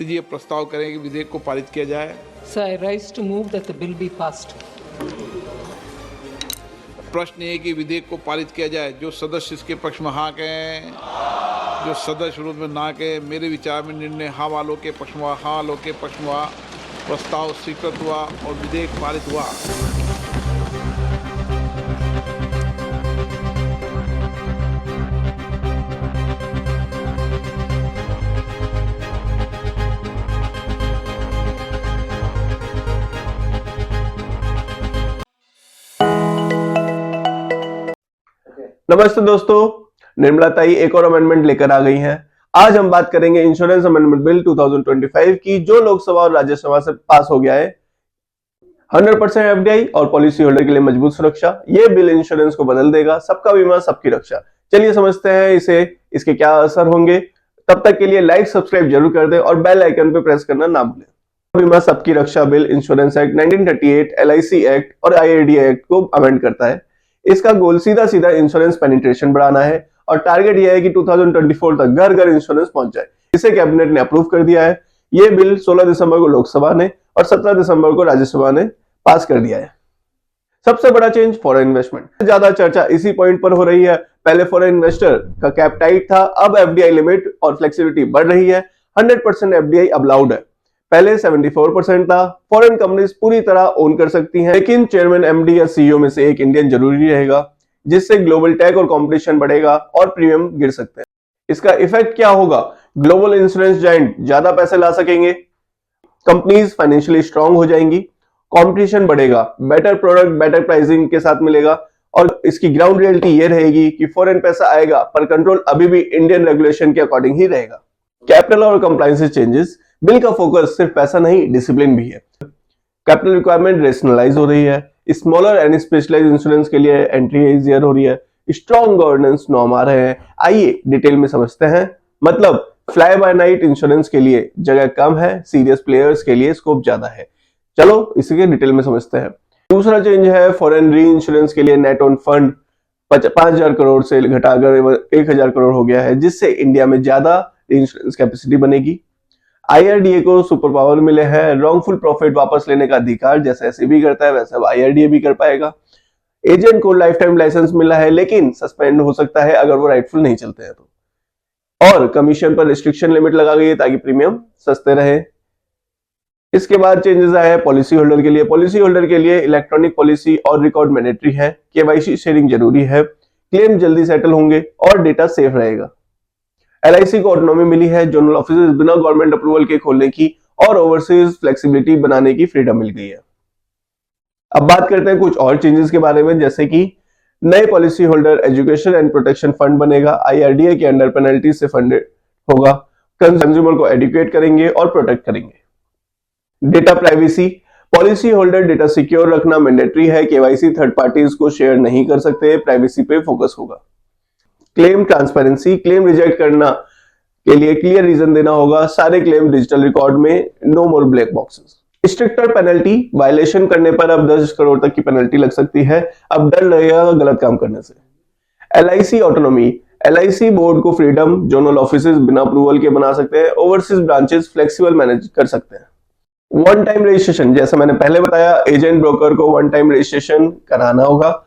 ये प्रस्ताव करें कि विधेयक को पारित किया जाए। Sir, I rise to move that the bill be passed. प्रश्न ये है कि विधेयक को पारित किया जाए। जो सदस्य इसके पक्ष में हाँ कहें, जो सदस्य विरोध में ना कहें। मेरे विचार में निर्णय हाँ वालों के पक्ष में हुआ, हाँ वालों के पक्ष में हुआ। प्रस्ताव स्वीकृत हुआ और विधेयक पारित हुआ। नमस्ते दोस्तों, निर्मला ताई एक और अमेंडमेंट लेकर आ गई हैं। आज हम बात करेंगे इंश्योरेंस अमेंडमेंट बिल 2025 की, जो लोकसभा और राज्यसभा से पास हो गया है। 100% एफडीआई और पॉलिसी होल्डर के लिए मजबूत सुरक्षा। ये बिल इंश्योरेंस को बदल देगा। सबका बीमा सबकी रक्षा। चलिए समझते हैं इसके क्या असर होंगे। तब तक के लिए लाइक सब्सक्राइब जरूर कर दें और बेल आइकन पे प्रेस करना ना भूलें। बीमा सबकी रक्षा bill insurance act 1938, LIC act और IRDA एक्ट को अमेंड करता है। इसका गोल सीधा इंश्योरेंस पेनिट्रेशन बढ़ाना है और टारगेट यह है कि 2024 तक घर घर इंश्योरेंस पहुंच जाए। इसे कैबिनेट ने अप्रूव कर दिया है। यह बिल 16 दिसंबर को लोकसभा ने और 17 दिसंबर को राज्यसभा ने पास कर दिया है। सबसे बड़ा चेंज फॉरेन इन्वेस्टमेंट। ज्यादा चर्चा इसी पॉइंट पर हो रही है। पहले फॉरेन इन्वेस्टर का कैप टाइट था, अब एफडीआई लिमिट और फ्लेक्सिबिलिटी बढ़ रही है। 100% एफडीआई अब अलाउड है। पहले 74% था। फॉरेन कंपनीज पूरी तरह ओन कर सकती हैं, लेकिन चेयरमैन, एमडी या सीईओ में से एक इंडियन जरूरी रहेगा, जिससे ग्लोबल टेक और कंपटीशन बढ़ेगा और प्रीमियम गिर सकते हैं। इसका इफेक्ट क्या होगा? ग्लोबल इंश्योरेंस जायंट ज्यादा पैसे ला सकेंगे, कंपनीज फाइनेंशियली स्ट्रांग हो जाएंगी, कंपटीशन बढ़ेगा, बेटर प्रोडक्ट बेटर प्राइसिंग के साथ मिलेगा। और इसकी ग्राउंड रियलिटी ये रहेगी कि फॉरेन पैसा आएगा पर कंट्रोल अभी भी इंडियन रेगुलेशन के अकॉर्डिंग ही रहेगा। कैपिटल और कंप्लायंस चेंजेस। बिल का फोकस सिर्फ पैसा नहीं, डिसिप्लिन भी है। कैपिटल रिक्वायरमेंट रेशनलाइज हो रही है। स्मॉलर एंड स्पेशलाइज्ड इंश्योरेंस के लिए एंट्री इजियर हो रही है। स्ट्रॉन्ग गवर्नेंस नॉर्म आ रहे हैं। आइए डिटेल में समझते हैं। मतलब फ्लाई बाय नाइट इंश्योरेंस के लिए जगह कम है, सीरियस प्लेयर्स के लिए स्कोप ज्यादा है। चलो इसके डिटेल में समझते हैं। दूसरा चेंज है फॉरेन री इंश्योरेंस के लिए नेट ऑन फंड 5000 करोड़ से घटाकर 1000 करोड़ हो गया है, जिससे इंडिया में ज्यादा इंश्योरेंस कैपेसिटी बनेगी। IRDA को सुपर पावर मिले हैं। रॉन्गफुल प्रॉफिट वापस लेने का अधिकार जैसे SEBI करता है वैसे अब IRDA भी कर पाएगा। एजेंट को लाइफ टाइम लाइसेंस मिला है, लेकिन सस्पेंड हो सकता है अगर वो राइटफुल नहीं चलते हैं तो। और कमीशन पर रिस्ट्रिक्शन लिमिट लगा गई है ताकि प्रीमियम सस्ते रहे। इसके बाद चेंजेस आए हैं पॉलिसी होल्डर के लिए। पॉलिसी होल्डर के लिए इलेक्ट्रॉनिक पॉलिसी और रिकॉर्ड मैंडेटरी है। KYC शेयरिंग जरूरी है। क्लेम जल्दी सेटल होंगे और डेटा सेफ रहेगा। LIC को ऑटोनॉमी मिली है। जोनल ऑफिसेज बिना गवर्नमेंट अप्रूवल के खोलने की और ओवरसीज फ्लेक्सिबिलिटी बनाने की फ्रीडम मिल गई है। अब बात करते हैं कुछ और चेंजेस के बारे में, जैसे कि नए policy holder education and protection fund बनेगा। IRDA के अंडर पेनल्टी से फंडेड होगा। कंज्यूमर को एडुकेट करेंगे और प्रोटेक्ट करेंगे। Data privacy. Policy holder data secure रखना मैंडेटरी है। KYC थर्ड पार्टीज को शेयर नहीं कर सकते। प्राइवेसी पे फोकस होगा। Claim transparency. क्लेम रिजेक्ट करना के लिए क्लियर रीजन देना होगा। सारे क्लेम डिजिटल रिकॉर्ड में, no more black boxes. Stricter penalty. Violation करने पर अब 10 करोड़ तक की पेनल्टी लग सकती है। अब डर लगेगा गलत काम करने से। LIC autonomy. LIC बोर्ड को फ्रीडम। जोनल ऑफिसेज बिना अप्रूवल के बना सकते हैं। ओवरसीज ब्रांचेस फ्लेक्सिबल मैनेज कर सकते हैं। One time registration. जैसा मैंने पहले बताया, एजेंट ब्रोकर को वन टाइम रजिस्ट्रेशन कराना होगा।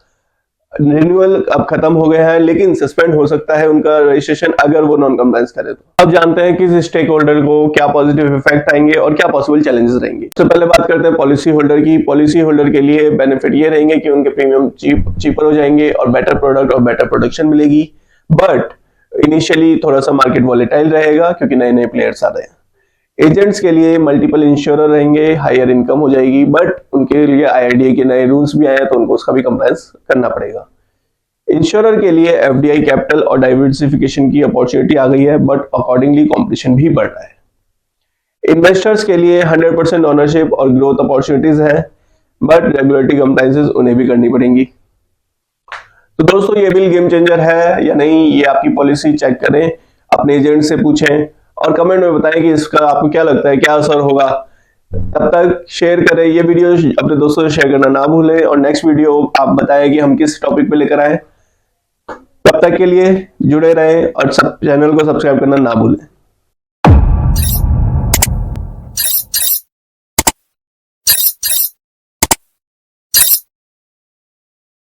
रिन्यूअल अब खत्म हो गया है, लेकिन सस्पेंड हो सकता है उनका रजिस्ट्रेशन अगर वो नॉन कंप्लायंस करे तो। अब जानते हैं कि स्टेक होल्डर को क्या पॉजिटिव इफेक्ट आएंगे और क्या पॉसिबल चैलेंजेस रहेंगे। सबसे पहले बात करते हैं पॉलिसी होल्डर की। पॉलिसी होल्डर के लिए बेनिफिट ये रहेंगे कि उनके प्रीमियम चीपर हो जाएंगे और बेटर प्रोडक्ट और बेटर प्रोडक्शन मिलेगी। बट इनिशियली थोड़ा सा मार्केट वॉलेटाइल रहेगा क्योंकि नए नए प्लेयर्स आ रहे हैं। एजेंट्स के लिए मल्टीपल इंश्योरर रहेंगे, हायर इनकम हो जाएगी, बट उनके लिए IRDA के नए रूल्स भी आए हैं तो उनको उसका भी कंप्लायंस करना पड़ेगा। इंश्योरर के लिए FDI कैपिटल और डाइवर्सिफिकेशन की अपॉर्चुनिटी आ गई है, बट अकॉर्डिंगली कंपटीशन भी बढ़ रहा है। इन्वेस्टर्स के लिए 100% ओनरशिप और ग्रोथ अपॉर्चुनिटीज है, बट रेगुलेटरी कंप्लायंसेस उन्हें भी करनी पड़ेंगी। तो दोस्तों, ये बिल गेम चेंजर है या नहीं, ये आपकी पॉलिसी चेक करें, अपने एजेंट से पूछें और कमेंट में बताएं कि इसका आपको क्या लगता है, क्या असर होगा। तब तक शेयर करें ये वीडियो, अपने दोस्तों से शेयर करना ना भूलें और नेक्स्ट वीडियो आप बताएं कि हम किस टॉपिक पे लेकर आए। तब तक के लिए जुड़े रहें और सब चैनल को सब्सक्राइब करना ना भूलें।